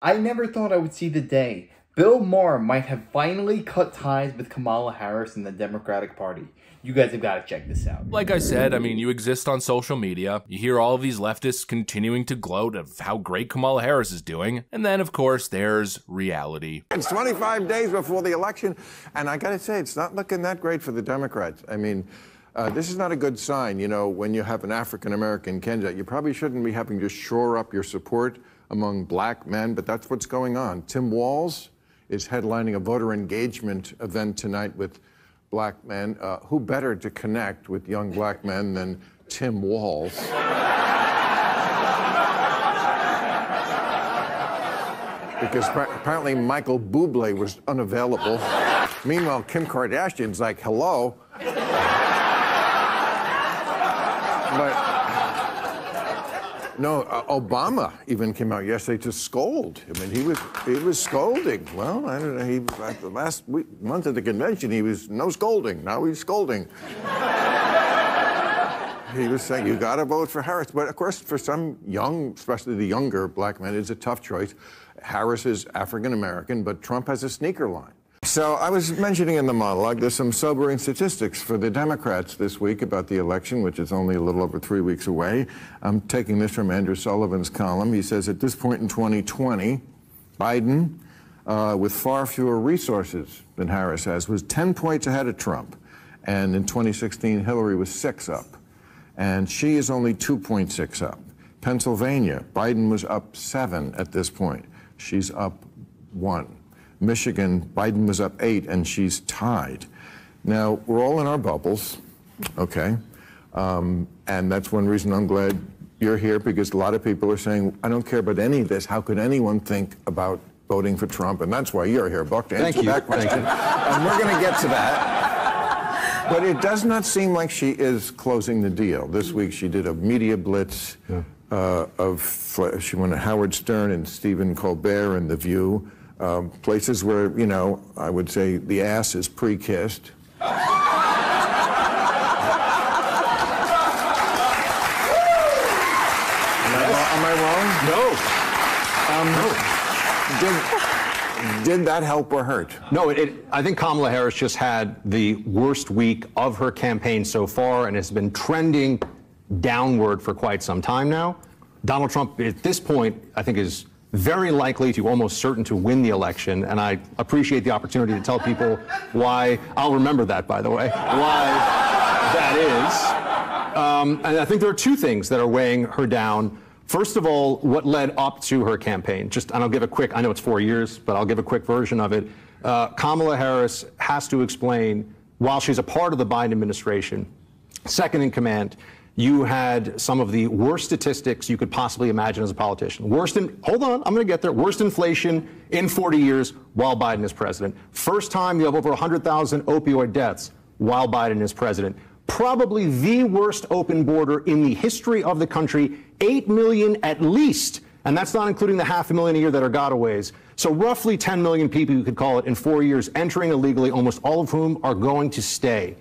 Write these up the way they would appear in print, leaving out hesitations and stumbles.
I never thought I would see the day Bill Maher might have finally cut ties with Kamala Harris and the Democratic Party. You guys have got to check this out. Like I said, I mean, you exist on social media. You hear all of these leftists continuing to gloat of how great Kamala Harris is doing. And then, of course, there's reality. It's 25 days before the election, and I got to say, it's not looking that great for the Democrats. I mean, this is not a good sign. You know, when you have an African-American candidate, you probably shouldn't be having to shore up your support among black men, but that's what's going on. Tim Walz is headlining a voter engagement event tonight with black men. Who better to connect with young black men than Tim Walz? Because apparently Michael Bublé was unavailable. Meanwhile, Kim Kardashian's like, hello. But no, Obama even came out yesterday to scold. I mean, he was scolding. Well, I don't know. The last month at the convention, he was no scolding. Now he's scolding. He was saying, you got to vote for Harris. But of course, for some young, especially the younger black men, it's a tough choice. Harris is African American, but Trump has a sneaker line. So I was mentioning in the monologue, there's some sobering statistics for the Democrats this week about the election, which is only a little over 3 weeks away. I'm taking this from Andrew Sullivan's column. He says, at this point in 2020, Biden, with far fewer resources than Harris has, was 10 points ahead of Trump. And in 2016, Hillary was 6 up. And she is only 2.6 up. Pennsylvania, Biden was up 7 at this point. She's up 1. Michigan, Biden was up 8, and she's tied. Now, we're all in our bubbles, okay? And that's one reason I'm glad you're here, because a lot of people are saying, I don't care about any of this. How could anyone think about voting for Trump? And that's why you're here, Buck, to answer that question. And we're going to get to that. But it does not seem like she is closing the deal. This week she did a media blitz she went to Howard Stern and Stephen Colbert and The View. Places where, you know, I would say the ass is pre-kissed. Am I wrong? No. Did that help or hurt? No, I think Kamala Harris just had the worst week of her campaign so far, and it's been trending downward for quite some time now. Donald Trump, at this point, I think is very likely to almost certain to win the election, and I appreciate the opportunity to tell people why. I'll remember that, by the way, why that is. And I think there are two things that are weighing her down. First of all, what led up to her campaign. And I'll give a quick, I know it's 4 years, but I'll give a quick version of it. Kamala Harris has to explain, while she's a part of the Biden administration, second in command, you had some of the worst statistics you could possibly imagine as a politician. Hold on, I'm going to get there. Worst inflation in 40 years while Biden is president. First time you have over 100,000 opioid deaths while Biden is president. Probably the worst open border in the history of the country. 8 million at least, and that's not including the 500,000 a year that are gotaways. So roughly 10 million people, you could call it, in 4 years entering illegally, almost all of whom are going to stay.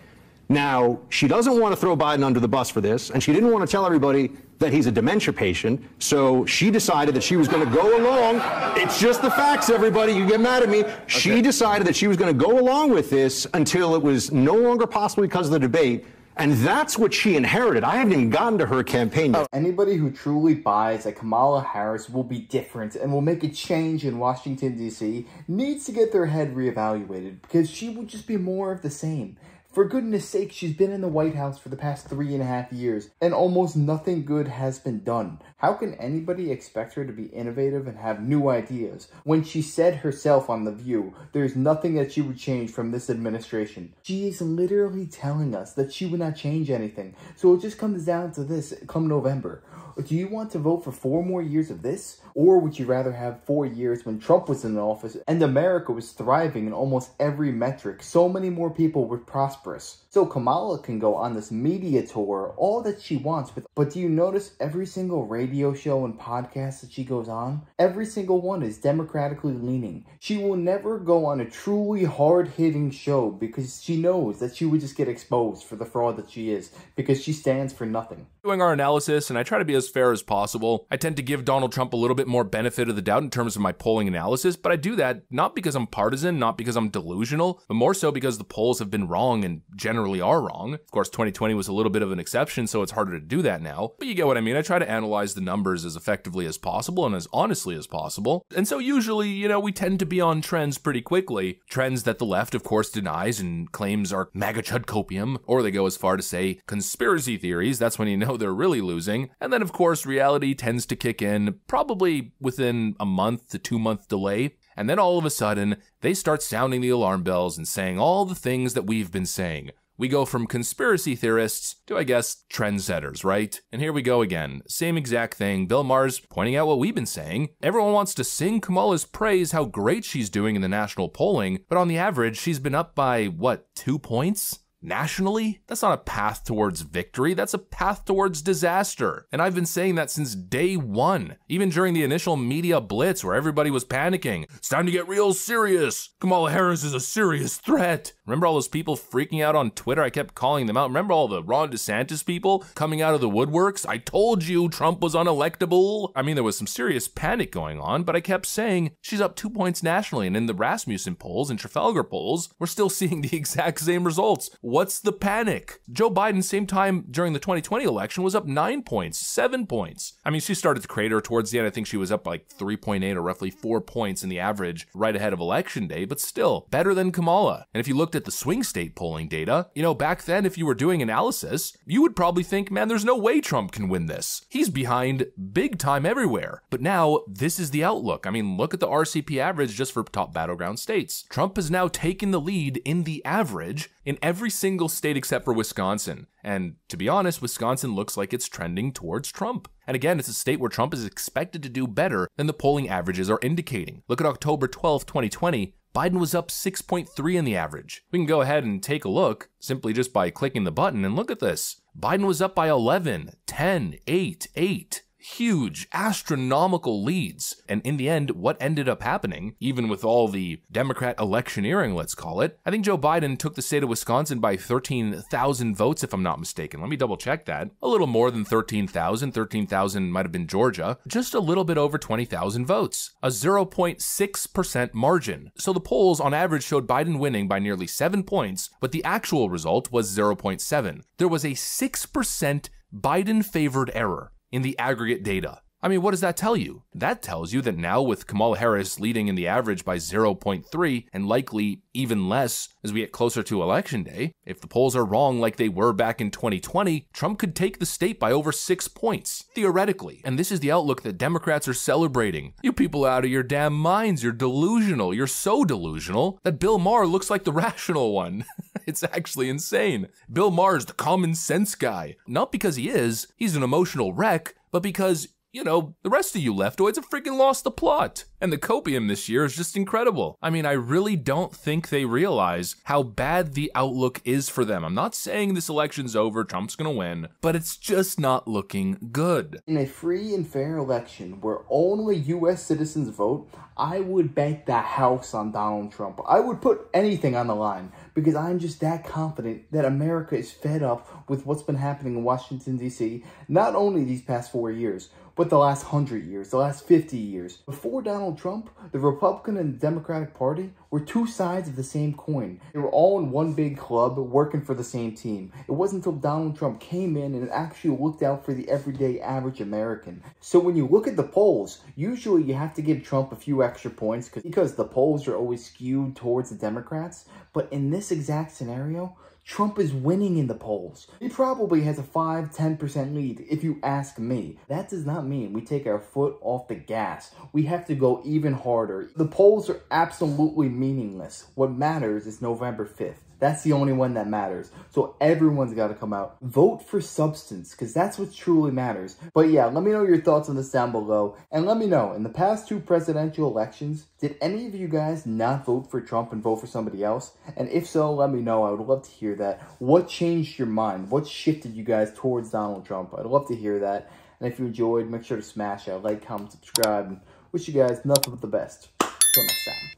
Now, she doesn't want to throw Biden under the bus for this, and she didn't want to tell everybody that he's a dementia patient, so she decided that she was going to go along. It's just the facts, everybody. You get mad at me. Okay. She decided that she was going to go along with this until it was no longer possible because of the debate, and that's what she inherited. I haven't even gotten to her campaign yet. Anybody who truly buys that Kamala Harris will be different and will make a change in Washington, D.C. needs to get their head reevaluated, because she will just be more of the same. For goodness sake, she's been in the White House for the past 3.5 years, and almost nothing good has been done. How can anybody expect her to be innovative and have new ideas when she said herself on The View, there's nothing that she would change from this administration? She is literally telling us that she would not change anything. So it just comes down to this come November. Do you want to vote for 4 more years of this? Or would you rather have 4 years when Trump was in office and America was thriving in almost every metric? So many more people were prosperous. So Kamala can go on this media tour, all that she wants. But do you notice every single radio show and podcast that she goes on? Every single one is democratically leaning. She will never go on a truly hard-hitting show because she knows that she would just get exposed for the fraud that she is, because she stands for nothing. Doing our analysis, and I try to be as as fair as possible. I tend to give Donald Trump a little bit more benefit of the doubt in terms of my polling analysis, but I do that not because I'm partisan, not because I'm delusional, but more so because the polls have been wrong and generally are wrong. Of course, 2020 was a little bit of an exception, so it's harder to do that now, but you get what I mean. I try to analyze the numbers as effectively as possible and as honestly as possible. And so usually, we tend to be on trends pretty quickly. Trends that the left, of course, denies and claims are MAGA chud copium, or they go as far to say conspiracy theories. That's when you know they're really losing. And then, of course, reality tends to kick in probably within a month to 2 month delay. And then all of a sudden, they start sounding the alarm bells and saying all the things that we've been saying. We go from conspiracy theorists to, I guess, trendsetters, right? And here we go again. Same exact thing. Bill Maher's pointing out what we've been saying. Everyone wants to sing Kamala's praise, how great she's doing in the national polling, but on the average, she's been up by, what, 2 points? Nationally? That's not a path towards victory, that's a path towards disaster. And I've been saying that since day one, even during the initial media blitz where everybody was panicking. It's time to get real serious. Kamala Harris is a serious threat. Remember all those people freaking out on Twitter? I kept calling them out. Remember all the Ron DeSantis people coming out of the woodworks? I told you Trump was unelectable. I mean, there was some serious panic going on, but I kept saying she's up 2 points nationally, and in the Rasmussen polls and Trafalgar polls, we're still seeing the exact same results. What's the panic? Joe Biden, same time during the 2020 election, was up 9 points, 7 points. I mean, she started to crater towards the end. I think she was up like 3.8 or roughly 4 points in the average right ahead of election day, but still better than Kamala. And if you looked at the swing state polling data, back then, if you were doing analysis, you would probably think, man, there's no way Trump can win this. He's behind big time everywhere. But now this is the outlook. I mean, look at the RCP average just for top battleground states. Trump has now taken the lead in the average in every single state except for Wisconsin. And to be honest, Wisconsin looks like it's trending towards Trump. And again, it's a state where Trump is expected to do better than the polling averages are indicating. Look at October 12th, 2020. Biden was up 6.3 in the average. We can go ahead and take a look simply just by clicking the button and look at this. Biden was up by 11, 10, 8, 8. Huge, astronomical leads. And in the end, what ended up happening, even with all the Democrat electioneering, let's call it, I think Joe Biden took the state of Wisconsin by 13,000 votes, if I'm not mistaken. Let me double check that. A little more than 13,000. 13,000 might have been Georgia. Just a little bit over 20,000 votes. A 0.6% margin. So the polls on average showed Biden winning by nearly 7 points, but the actual result was 0.7. There was a 6% Biden-favored error in the aggregate data. I mean, what does that tell you? That tells you that now with Kamala Harris leading in the average by 0.3 and likely even less as we get closer to election day, if the polls are wrong like they were back in 2020, Trump could take the state by over 6 points, theoretically. And this is the outlook that Democrats are celebrating. You people out of your damn minds, you're delusional. You're so delusional that Bill Maher looks like the rational one. It's actually insane. Bill Maher's the common sense guy. Not because he's an emotional wreck, but because the rest of you leftoids have freaking lost the plot. And the copium this year is just incredible. I mean, I really don't think they realize how bad the outlook is for them. I'm not saying this election's over, Trump's gonna win, but it's just not looking good. In a free and fair election where only U.S. citizens vote, I would bet the house on Donald Trump. I would put anything on the line because I'm just that confident that America is fed up with what's been happening in Washington, D.C., not only these past 4 years, but the last 100 years, the last 50 years. Before Donald Trump, the Republican and the Democratic Party were two sides of the same coin. They were all in one big club working for the same team. It wasn't until Donald Trump came in and actually looked out for the everyday average American. So when you look at the polls, usually you have to give Trump a few extra points because the polls are always skewed towards the Democrats. But in this exact scenario, Trump is winning in the polls. He probably has a 5-10% lead, if you ask me. That does not mean we take our foot off the gas. We have to go even harder. The polls are absolutely meaningless. What matters is November 5th. That's the only one that matters. So everyone's got to come out. Vote for substance, because that's what truly matters. But yeah, let me know your thoughts on this down below. And let me know, in the past 2 presidential elections, did any of you guys not vote for Trump and vote for somebody else? And if so, let me know. I would love to hear that. What changed your mind? What shifted you guys towards Donald Trump? I'd love to hear that. And if you enjoyed, make sure to smash that like, comment, subscribe, and wish you guys nothing but the best. Till next time.